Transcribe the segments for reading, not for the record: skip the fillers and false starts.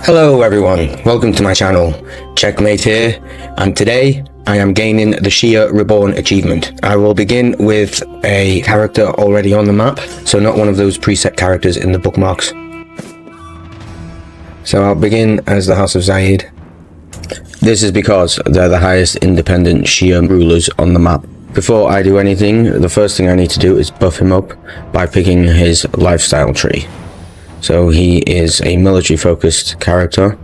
Hello everyone, welcome to my channel. Checkmate here, and today I am gaining the Shia Reborn Achievement. I will begin with a character already on the map, so not one of those preset characters in the bookmarks. So I'll begin as the House of Zayed. This is because they're the highest independent Shia rulers on the map. Before I do anything, the first thing I need to do is buff him up by picking his lifestyle tree. So he is a military focused character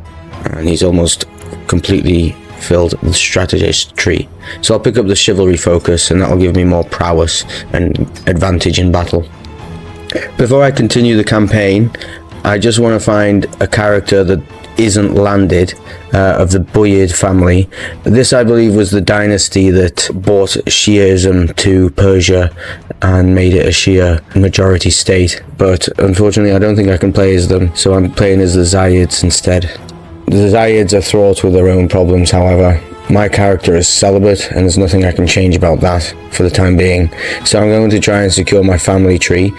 and he's almost completely filled the strategist tree. So I'll pick up the chivalry focus and that will give me more prowess and advantage in battle. Before I continue the campaign, I just want to find a character that isn't landed of the Buyid family. This, I believe, was the dynasty that brought Shiaism to Persia and made it a Shia majority state, but unfortunately I don't think I can play as them, so I'm playing as the Zayids instead. The Zayids are fraught with their own problems, however. My character is celibate and there's nothing I can change about that for the time being, so I'm going to try and secure my family tree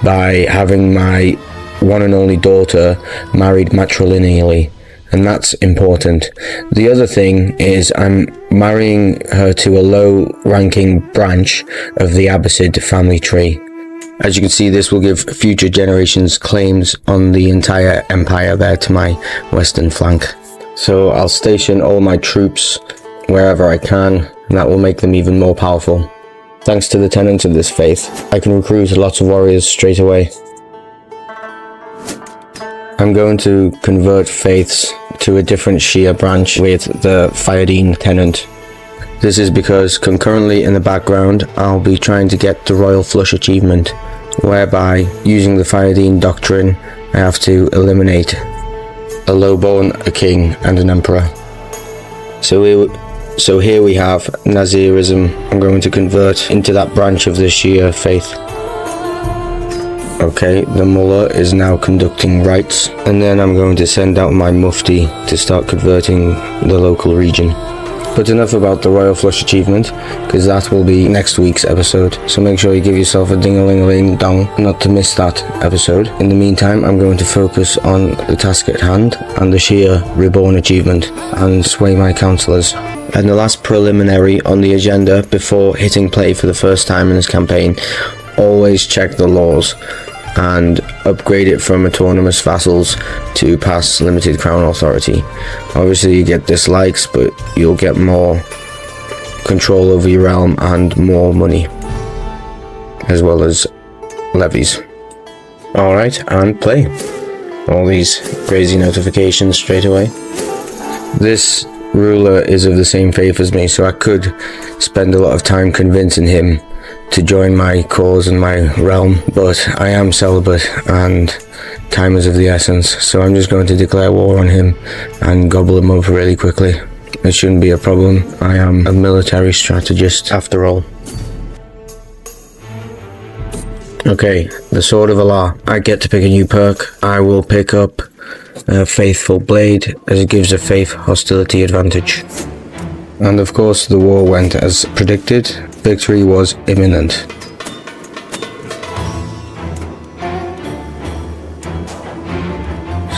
by having my one and only daughter married matrilineally, and that's important. The other thing is I'm marrying her to a low-ranking branch of the Abbasid family tree. As you can see, this will give future generations claims on the entire empire there to my western flank. So I'll station all my troops wherever I can, and that will make them even more powerful. Thanks to the tenets of this faith, I can recruit lots of warriors straight away. I'm going to convert faiths to a different Shia branch with the Fayadin tenant. This is because concurrently in the background I'll be trying to get the Royal Flush Achievement, whereby using the Fayadin doctrine I have to eliminate a lowborn, a king and an emperor. So here we have Nazirism. I'm going to convert into that branch of the Shia faith. Okay, the mullah is now conducting rites, and then I'm going to send out my mufti to start converting the local region. But enough about the Royal Flush Achievement, because that will be next week's episode, so make sure you give yourself a ding-a-ling-a-ling-dong not to miss that episode. In the meantime, I'm going to focus on the task at hand and the Shia Reborn Achievement and sway my councillors. And the last preliminary on the agenda before hitting play for the first time in this campaign: always check the laws and upgrade it from autonomous vassals to pass limited crown authority. Obviously you get dislikes, but you'll get more control over your realm and more money, as well as levies. Alright, and play. All these crazy notifications straight away. This ruler is of the same faith as me, so I could spend a lot of time convincing him to join my cause and my realm, but I am celibate and time is of the essence, so I'm just going to declare war on him and gobble him up really quickly. It shouldn't be a problem. I am a military strategist after all. Okay, the Sword of Allah. I get to pick a new perk. I will pick up a Faithful Blade, as it gives a faith hostility advantage. And of course the war went as predicted. Victory was imminent.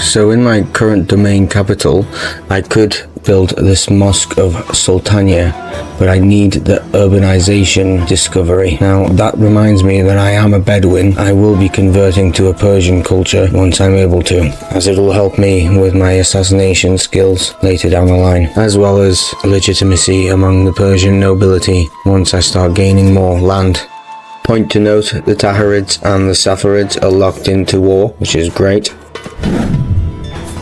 So in my current domain capital, I could build this Mosque of Sultania, but I need the urbanization discovery. Now that reminds me that I am a Bedouin. I will be converting to a Persian culture once I'm able to, as it will help me with my assassination skills later down the line, as well as legitimacy among the Persian nobility once I start gaining more land. Point to note, the Tahirids and the Saffarids are locked into war, which is great.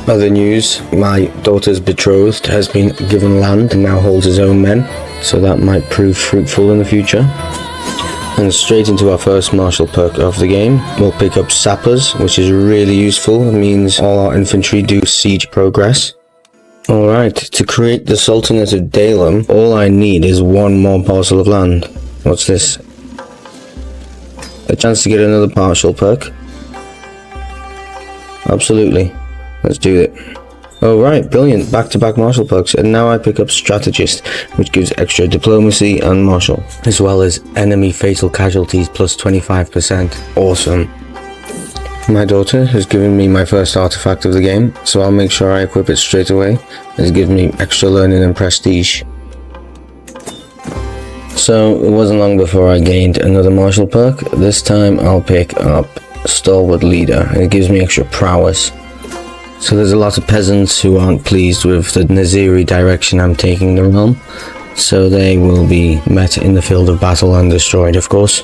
Other news, my daughter's betrothed has been given land and now holds his own men, so that might prove fruitful in the future. And straight into our first martial perk of the game, we'll pick up Sappers, which is really useful. It means all our infantry do siege progress. Alright, to create the Sultanate of Daylem, all I need is one more parcel of land. What's this? A chance to get another partial perk? Absolutely. Let's do it. Alright, brilliant. Back-to-back martial perks. And now I pick up Strategist, which gives extra diplomacy and martial, as well as enemy fatal casualties plus 25%. Awesome. My daughter has given me my first artifact of the game, so I'll make sure I equip it straight away. It's given me extra learning and prestige. So it wasn't long before I gained another martial perk. This time I'll pick up Stalwart Leader, and it gives me extra prowess. So there's a lot of peasants who aren't pleased with the Nizari direction I'm taking the realm, so they will be met in the field of battle and destroyed, of course.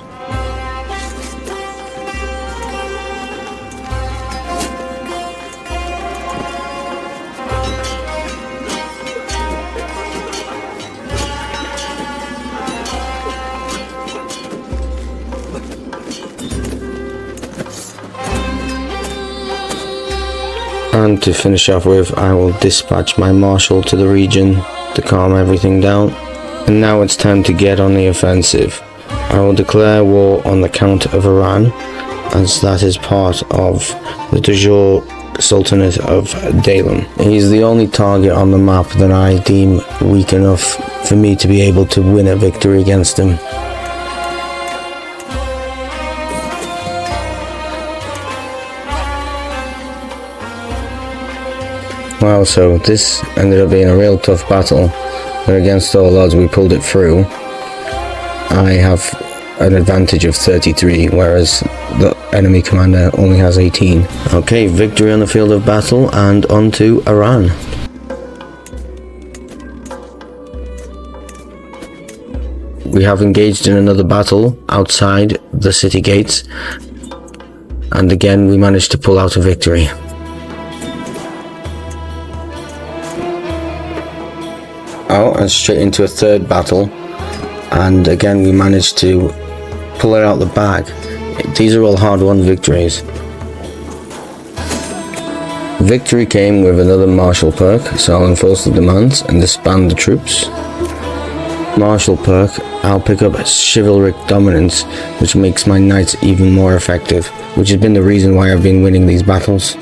And to finish off with, I will dispatch my marshal to the region to calm everything down. And now it's time to get on the offensive. I will declare war on the Count of Iran, as that is part of the de jure Sultanate of Daylem. He's the only target on the map that I deem weak enough for me to be able to win a victory against him. Wow, so this ended up being a real tough battle, but against all odds we pulled it through. I have an advantage of 33, whereas the enemy commander only has 18. Okay, victory on the field of battle, and on to Iran. We have engaged in another battle outside the city gates, and again we managed to pull out a victory. Oh, and straight into a third battle, and again we managed to pull it out the bag. These are all hard-won victories. Victory came with another martial perk, so I'll enforce the demands and disband the troops. Martial perk, I'll pick up chivalric dominance, which makes my knights even more effective, which has been the reason why I've been winning these battles.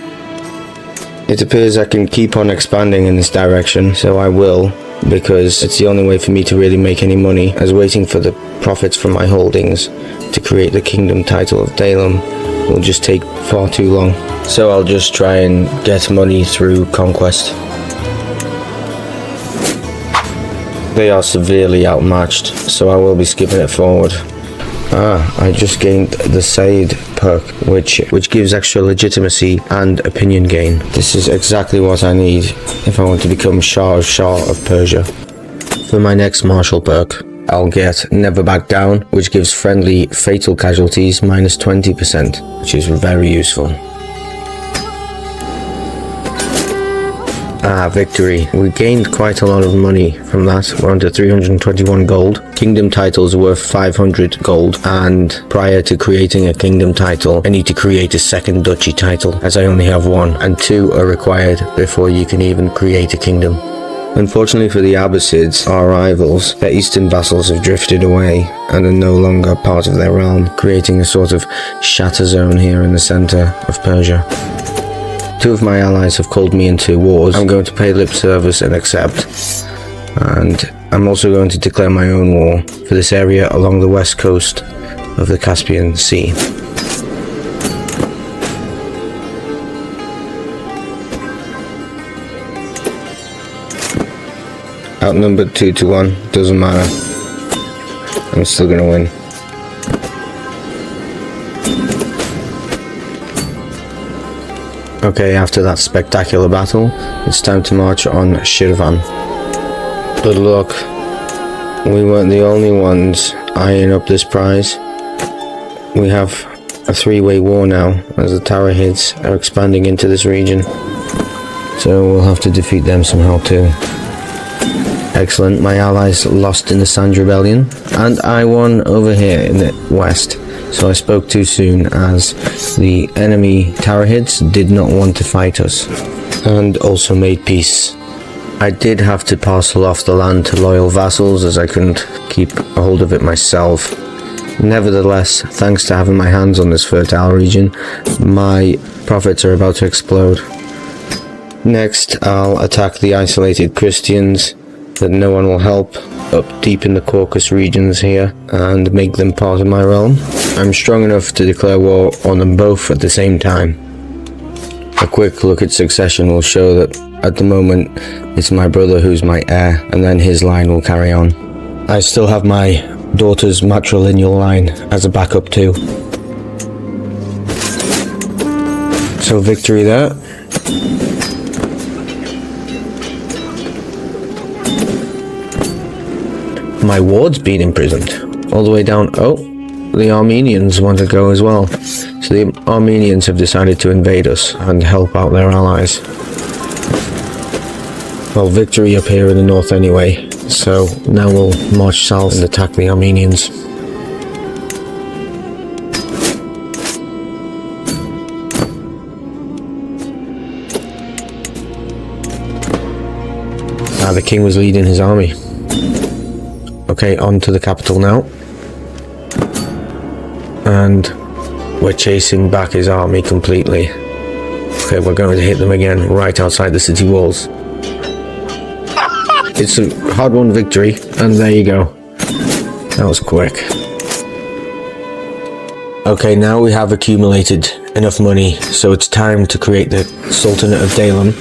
It appears I can keep on expanding in this direction, so I will, because it's the only way for me to really make any money, as waiting for the profits from my holdings to create the kingdom title of Daylem will just take far too long. So I'll just try and get money through conquest. They are severely outmatched, so I will be skipping it forward. I just gained the Said perk, which gives extra legitimacy and opinion gain. This is exactly what I need if I want to become Shah of Persia. For my next martial perk, I'll get Never Back Down, which gives friendly fatal casualties minus 20%, which is very useful. Victory. We gained quite a lot of money from that. We're on to 321 gold. Kingdom titles worth 500 gold, and prior to creating a kingdom title, I need to create a second duchy title, as I only have one, and 2 are required before you can even create a kingdom. Unfortunately for the Abbasids, our rivals, their eastern vassals have drifted away and are no longer part of their realm, creating a sort of shatter zone here in the center of Persia. 2 of my allies have called me into wars. I'm going to pay lip service and accept. And I'm also going to declare my own war for this area along the west coast of the Caspian Sea. Outnumbered 2-1, doesn't matter. I'm still gonna win. Okay, after that spectacular battle, it's time to march on Shirvan. But look, we weren't the only ones eyeing up this prize. We have a 3-way war now, as the Tarahids are expanding into this region. So we'll have to defeat them somehow too. Excellent, my allies lost in the Sand Rebellion, and I won over here in the west. So I spoke too soon, as the enemy Tarahids did not want to fight us, and also made peace. I did have to parcel off the land to loyal vassals, as I couldn't keep a hold of it myself. Nevertheless, thanks to having my hands on this fertile region, my profits are about to explode. Next, I'll attack the isolated Christians, that no one will help up deep in the Caucasus regions here and make them part of my realm. I'm strong enough to declare war on them both at the same time. A quick look at succession will show that at the moment it's my brother who's my heir, and then his line will carry on. I still have my daughter's matrilineal line as a backup too. So victory there. My ward's been imprisoned all the way down. Oh, the Armenians want to go as well. So the Armenians have decided to invade us and help out their allies. Well, victory up here in the north anyway, so now we'll march south and attack the Armenians. The king was leading his army. Okay, on to the capital now. And we're chasing back his army completely. Okay, we're going to hit them again right outside the city walls. It's a hard-won victory, and there you go. That was quick. Okay, now we have accumulated enough money, so it's time to create the Sultanate of Daylem.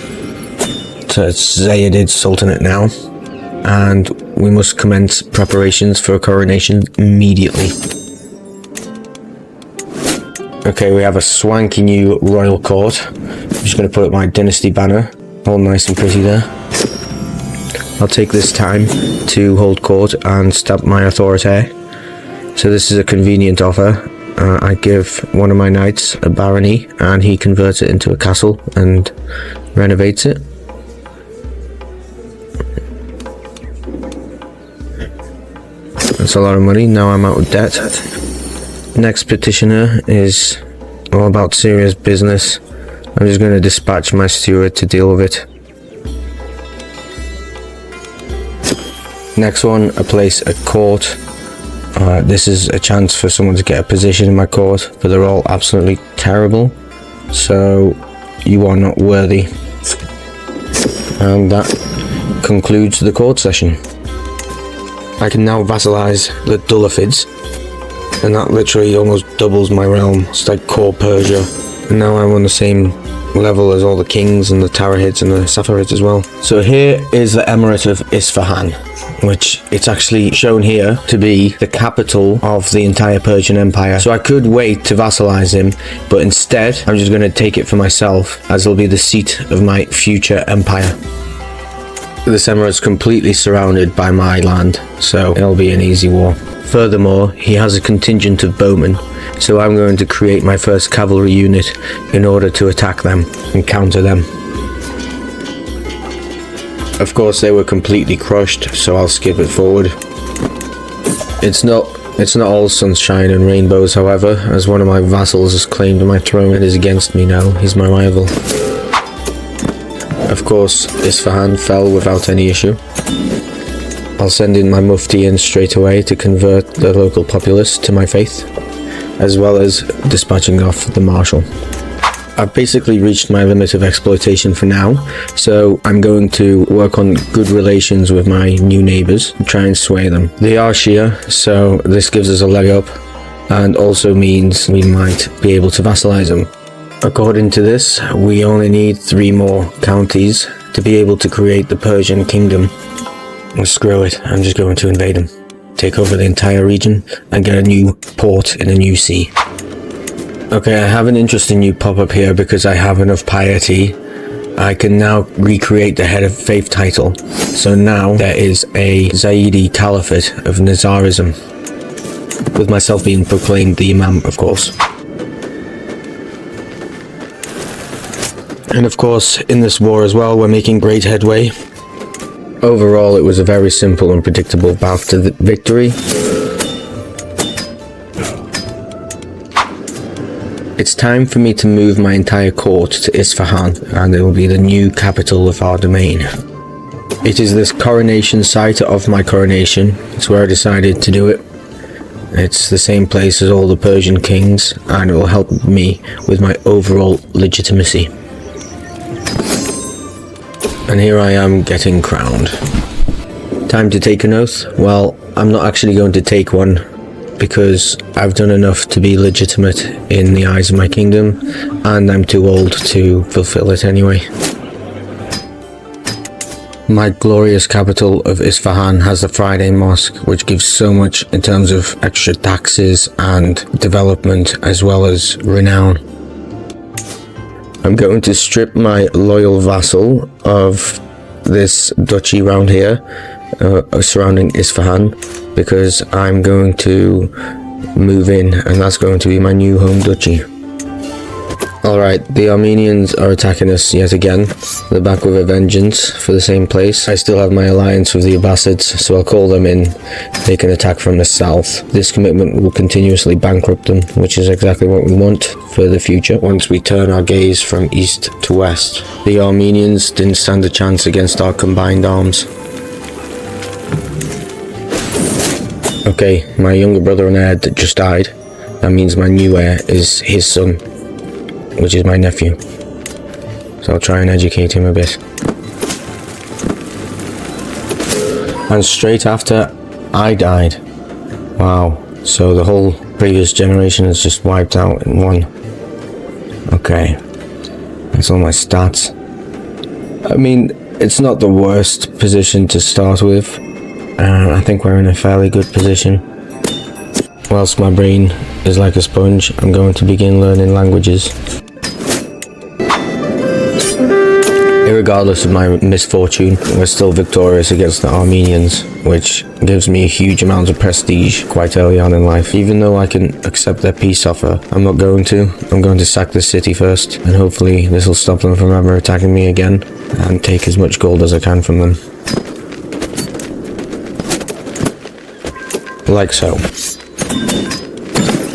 So it's Zayedid Sultanate now, and we must commence preparations for a coronation immediately. Okay, we have a swanky new royal court. I'm just going to put up my dynasty banner, all nice and pretty there. I'll take this time to hold court and stamp my authority. So this is a convenient offer. I give one of my knights a barony, and he converts it into a castle and renovates it. That's a lot of money. Now I'm out of debt. Next petitioner is all about serious business. I'm just going to dispatch my steward to deal with it. Next one, I place a court. This is a chance for someone to get a position in my court, but they're all absolutely terrible, so you are not worthy. And that concludes the court session. I can now vassalize the Dulafids, and that literally almost doubles my realm. It's like core Persia, and now I'm on the same level as all the kings and the Tarahids and the Safavids as well. So here is the Emirate of Isfahan, which it's actually shown here to be the capital of the entire Persian Empire. So I could wait to vassalize him, but instead I'm just going to take it for myself, as it'll be the seat of my future empire. This emirate's completely surrounded by my land, so it'll be an easy war. Furthermore, he has a contingent of bowmen, so I'm going to create my first cavalry unit in order to attack them and counter them. Of course, they were completely crushed, so I'll skip it forward. It's not all sunshine and rainbows, however, as one of my vassals has claimed my throne and is against me now. He's my rival. Of course, Isfahan fell without any issue. I'll send in my mufti in straight away to convert the local populace to my faith, as well as dispatching off the marshal. I've basically reached my limit of exploitation for now, so I'm going to work on good relations with my new neighbours and try and sway them. They are Shia, so this gives us a leg up, and also means we might be able to vassalize them. According to this, we only need 3 more counties to be able to create the Persian kingdom. Well, screw it, I'm just going to invade them, take over the entire region, and get a new port in a new sea. Okay, I have an interesting new pop-up here because I have enough piety. I can now recreate the head of faith title. So now there is a Nizari Caliphate of Nizarism, with myself being proclaimed the Imam, of course. And of course, in this war as well, we're making great headway. Overall, it was a very simple and predictable path to victory. It's time for me to move my entire court to Isfahan, and it will be the new capital of our domain. It is this coronation site of my coronation. It's where I decided to do it. It's the same place as all the Persian kings, and it will help me with my overall legitimacy. And here I am getting crowned. Time to take an oath? Well, I'm not actually going to take one, because I've done enough to be legitimate in the eyes of my kingdom, and I'm too old to fulfill it anyway. My glorious capital of Isfahan has the Friday Mosque, which gives so much in terms of extra taxes and development, as well as renown. I'm going to strip my loyal vassal of this duchy round here, surrounding Isfahan, because I'm going to move in, and that's going to be my new home duchy. Alright, the Armenians are attacking us yet again. They're back with a vengeance for the same place. I still have my alliance with the Abbasids, so I'll call them in. They can attack from the south. This commitment will continuously bankrupt them, which is exactly what we want for the future once we turn our gaze from east to west. The Armenians didn't stand a chance against our combined arms. Okay, my younger brother and heir just died. That means my new heir is his son, which is my nephew. So I'll try and educate him a bit. And straight after, I died. Wow, so the whole previous generation is just wiped out in one. Okay, that's all my stats. I mean, it's not the worst position to start with. I think we're in a fairly good position. Whilst my brain is like a sponge, I'm going to begin learning languages. Irregardless of my misfortune, we're still victorious against the Armenians, which gives me a huge amount of prestige quite early on in life. Even though I can accept their peace offer, I'm not going to. I'm going to sack this city first, and hopefully this will stop them from ever attacking me again, and take as much gold as I can from them. Like so.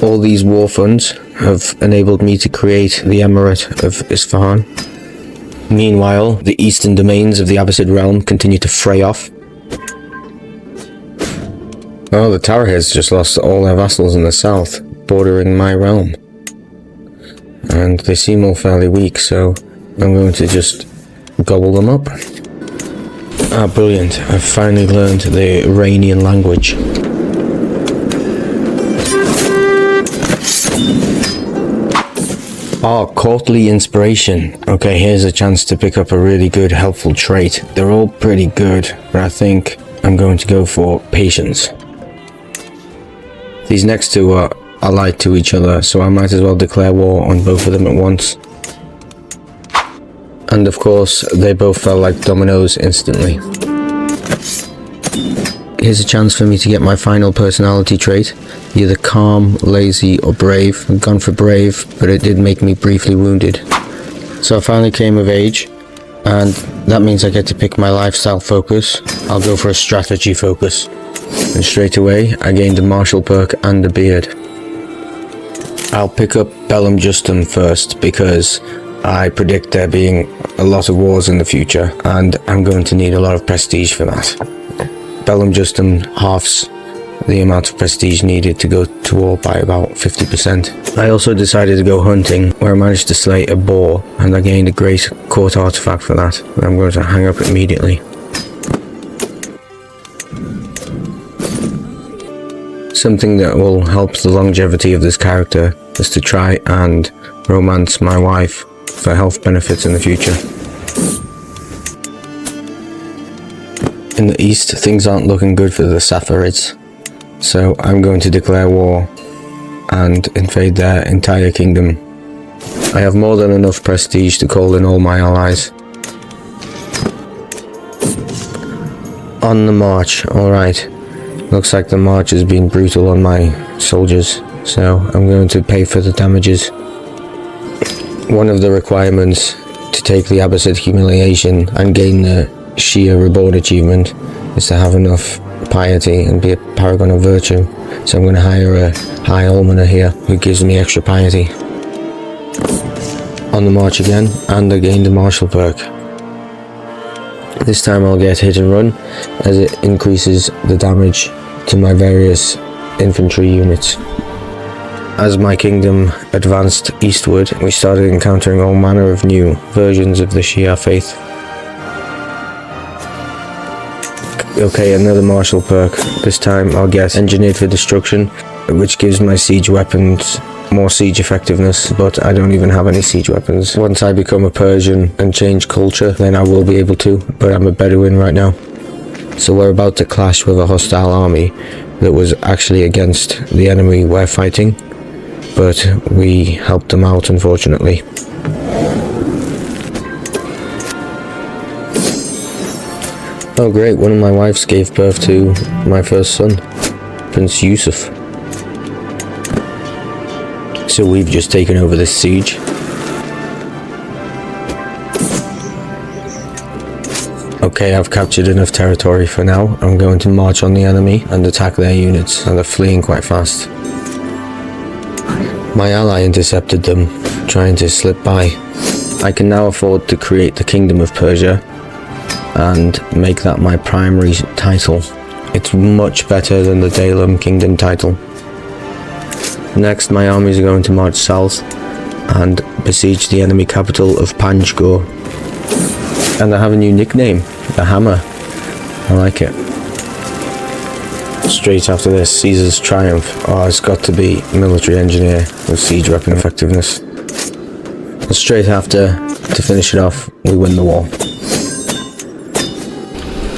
All these war funds have enabled me to create the Emirate of Isfahan. Meanwhile, the eastern domains of the Abbasid realm continue to fray off. Oh, the Tarahids just lost all their vassals in the south, bordering my realm. And they seem all fairly weak, so I'm going to just gobble them up. Ah, brilliant. I've finally learned the Iranian language. Oh, courtly inspiration. Okay, here's a chance to pick up a really good, helpful trait. They're all pretty good, but I think I'm going to go for patience. These next two are allied to each other, so I might as well declare war on both of them at once. And of course, they both fell like dominoes instantly. Here's a chance for me to get my final personality trait. Either calm, lazy, or brave. I've gone for brave, but it did make me briefly wounded. So I finally came of age, and that means I get to pick my lifestyle focus. I'll go for a strategy focus. And straight away, I gained a martial perk and a beard. I'll pick up Bellum Justum first, because I predict there being a lot of wars in the future, and I'm going to need a lot of prestige for that. Bellum Justum halves the amount of prestige needed to go to war by about 50%. I also decided to go hunting, where I managed to slay a boar, and I gained a great court artifact for that I'm going to hang up immediately. Something that will help the longevity of this character is to try and romance my wife for health benefits in the future. In the east, things aren't looking good for the Saffarids, so I'm going to declare war and invade their entire kingdom. I have more than enough prestige to call in all my allies. On the march, alright. Looks like the march has been brutal on my soldiers, so I'm going to pay for the damages. One of the requirements to take the Abbasid Humiliation and gain the Shia Reborn Achievement is to have enough piety and be a paragon of virtue. So I'm going to hire a high almoner here who gives me extra piety. On the march again, and I gained a martial perk. This time I'll get hit and run, as it increases the damage to my various infantry units. As my kingdom advanced eastward, we started encountering all manner of new versions of the Shia faith. Okay, another martial perk. This time I'll guess Engineered for Destruction, which gives my siege weapons more siege effectiveness, but I don't even have any siege weapons. Once I become a Persian and change culture, then I will be able to, but I'm a Bedouin right now. So we're about to clash with a hostile army that was actually against the enemy we're fighting, but we helped them out, unfortunately. Oh great, one of my wives gave birth to my first son, Prince Yusuf. So we've just taken over this siege. Okay, I've captured enough territory for now. I'm going to march on the enemy and attack their units, and they're fleeing quite fast. My ally intercepted them, trying to slip by. I can now afford to create the Kingdom of Persia and make that my primary title. It's much better than the Dalam Kingdom title. Next, my armies are going to march south and besiege the enemy capital of Panjgur. And I have a new nickname, the Hammer. I like it. Straight after this, Caesar's Triumph. Oh, it's got to be Military Engineer with siege weapon effectiveness. And straight after, to finish it off, we win the war.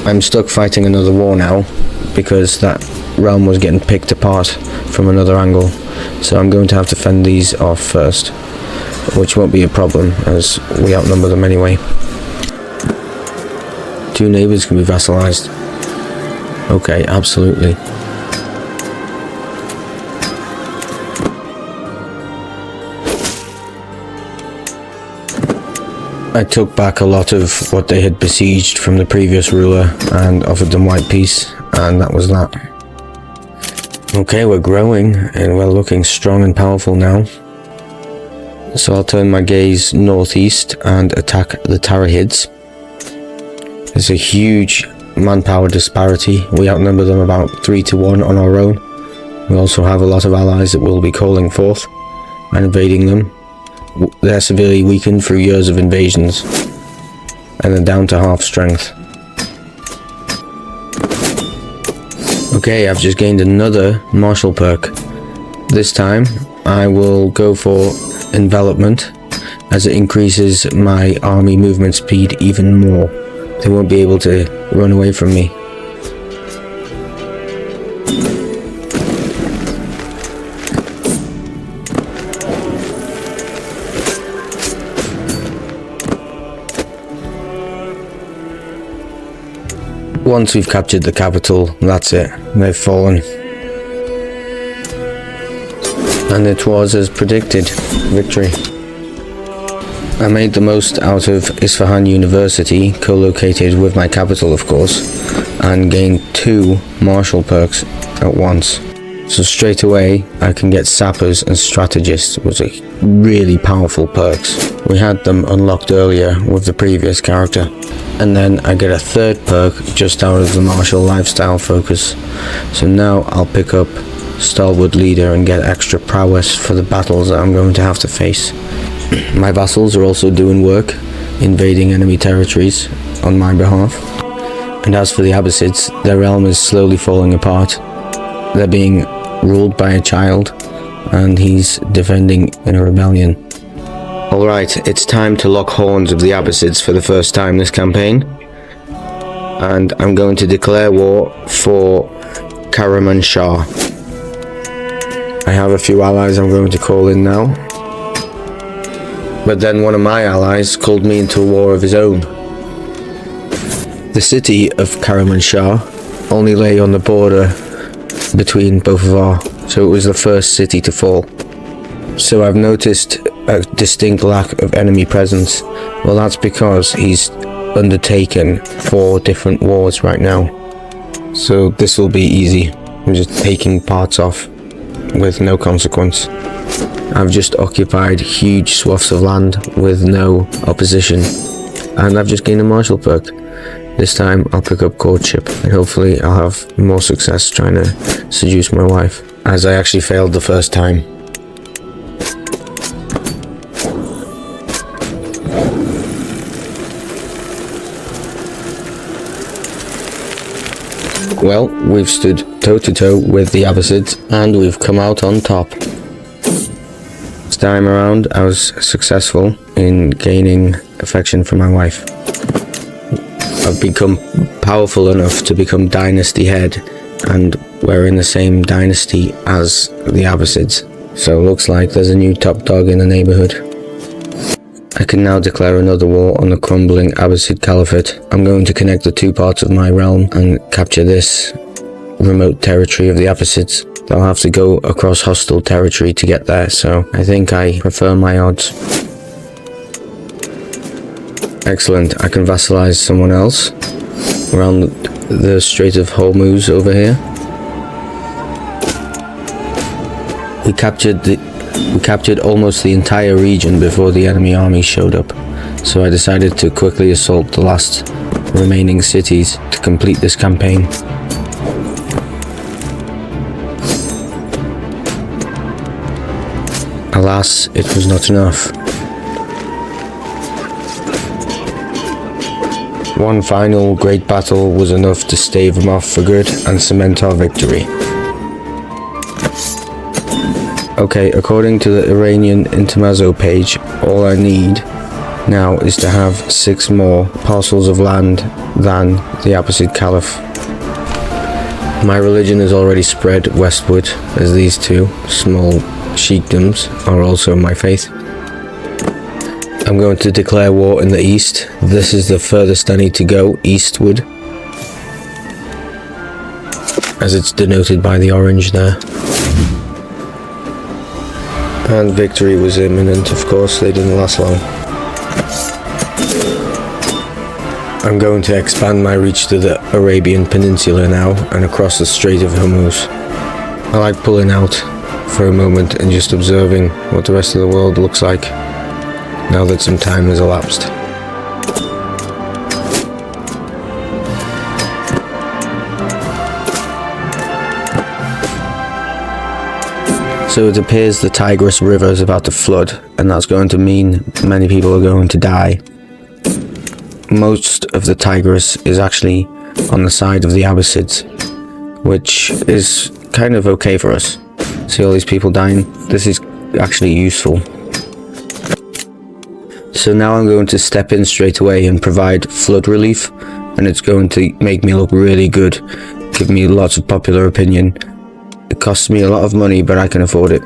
I'm stuck fighting another war now because that realm was getting picked apart from another angle. So I'm going to have to fend these off first, which won't be a problem as we outnumber them anyway. Two neighbours can be vassalized. Okay, absolutely. I took back a lot of what they had besieged from the previous ruler and offered them white peace, and that was that. Okay, we're growing and we're looking strong and powerful now. So I'll turn my gaze northeast and attack the Tarahids. There's a huge manpower disparity. We outnumber them about 3-1 on our own. We also have a lot of allies that we'll be calling forth and invading them. They're severely weakened through years of invasions, and they're down to half strength. Okay, I've just gained another martial perk. This time I will go for envelopment, as it increases my army movement speed even more. They won't be able to run away from me. Once we've captured the capital, that's it. They've fallen. And it was as predicted. Victory. I made the most out of Isfahan University, co-located with my capital of course, and gained 2 martial perks at once. So straight away I can get sappers and strategists, which are really powerful perks. We had them unlocked earlier with the previous character. And then I get a 3rd perk just out of the martial lifestyle focus. So now I'll pick up Stalwart Leader and get extra prowess for the battles that I'm going to have to face. My vassals are also doing work, invading enemy territories on my behalf. And as for the Abbasids, their realm is slowly falling apart. They're being ruled by a child, and he's defending in a rebellion. Alright, it's time to lock horns of the Abbasids for the first time this campaign. And I'm going to declare war for Karaman Shah. I have a few allies I'm going to call in now. But then one of my allies called me into a war of his own. The city of Karaman Shah only lay on the border between both of our, so it was the first city to fall. So I've noticed a distinct lack of enemy presence. Well, that's because he's undertaken 4 different wars right now. So this will be easy. I'm just taking parts off with no consequence. I've just occupied huge swaths of land with no opposition, and I've just gained a martial perk. This time I'll pick up courtship, and hopefully I'll have more success trying to seduce my wife, as I actually failed the first time. Well, we've stood toe to toe with the Abbasids and we've come out on top. This time around I was successful in gaining affection from my wife. I've become powerful enough to become dynasty head, and we're in the same dynasty as the Abbasids. So it looks like there's a new top dog in the neighborhood. I can now declare another war on the crumbling Abbasid Caliphate. I'm going to connect the two parts of my realm and capture this remote territory of the Abbasids. They'll have to go across hostile territory to get there, so I think I prefer my odds. Excellent, I can vassalize someone else around the Strait of Hormuz over here. We captured almost the entire region before the enemy army showed up, so I decided to quickly assault the last remaining cities to complete this campaign. Alas, it was not enough. One final great battle was enough to stave them off for good and cement our victory. Okay, according to the Iranian Intermezzo page, all I need now is to have 6 more parcels of land than the Abbasid Caliph. My religion is already spread westward, as these two small sheikdoms are also my faith. I'm going to declare war in the east. This is the furthest I need to go, eastward, as it's denoted by the orange there. And victory was imminent, of course, they didn't last long. I'm going to expand my reach to the Arabian Peninsula now and across the Strait of Hormuz. I like pulling out for a moment and just observing what the rest of the world looks like now that some time has elapsed. So it appears the Tigris River is about to flood, and that's going to mean many people are going to die. Most of the Tigris is actually on the side of the Abbasids, which is kind of okay for us. See all these people dying? This is actually useful. So now I'm going to step in straight away and provide flood relief, and it's going to make me look really good, give me lots of popular opinion. It costs me a lot of money, but I can afford it.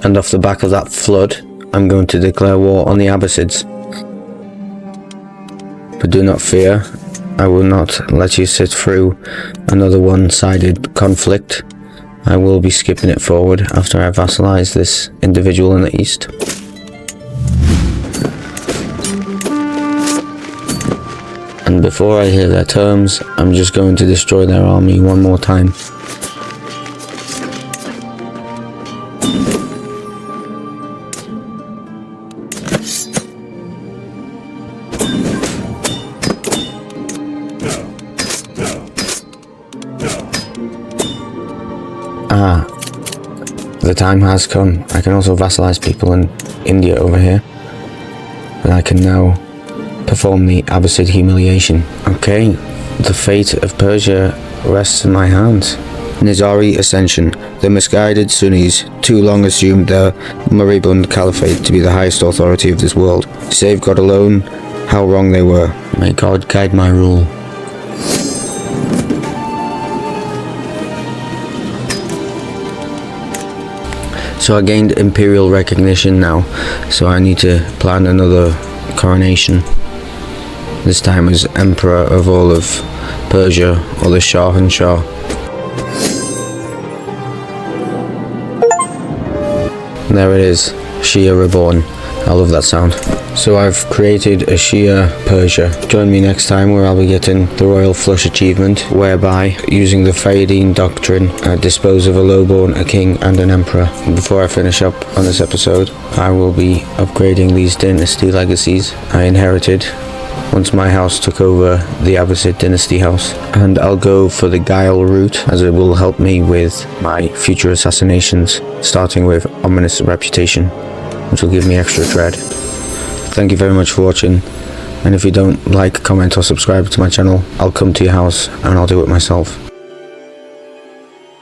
And off the back of that flood, I'm going to declare war on the Abbasids. But do not fear, I will not let you sit through another one-sided conflict. I will be skipping it forward after I vassalize this individual in the east. And before I hear their terms, I'm just going to destroy their army one more time. The time has come. I can also vassalize people in India over here. And I can now perform the Abbasid Humiliation. Okay, the fate of Persia rests in my hands. Nizari Ascension. The misguided Sunnis too long assumed the moribund Caliphate to be the highest authority of this world. Save God alone, how wrong they were. May God guide my rule. So I gained imperial recognition now, so I need to plan another coronation. This time as Emperor of all of Persia, or the Shah. There it is, Shia Reborn. I love that sound. So I've created a Shia Persia. Join me next time where I'll be getting the Royal Flush Achievement, whereby, using the Fayadeen Doctrine, I dispose of a lowborn, a king and an emperor. And before I finish up on this episode, I will be upgrading these dynasty legacies I inherited once my house took over the Abbasid dynasty house. And I'll go for the Guile route, as it will help me with my future assassinations, starting with Ominous Reputation, which will give me extra dread. Thank you very much for watching. And if you don't like, comment or subscribe to my channel, I'll come to your house and I'll do it myself.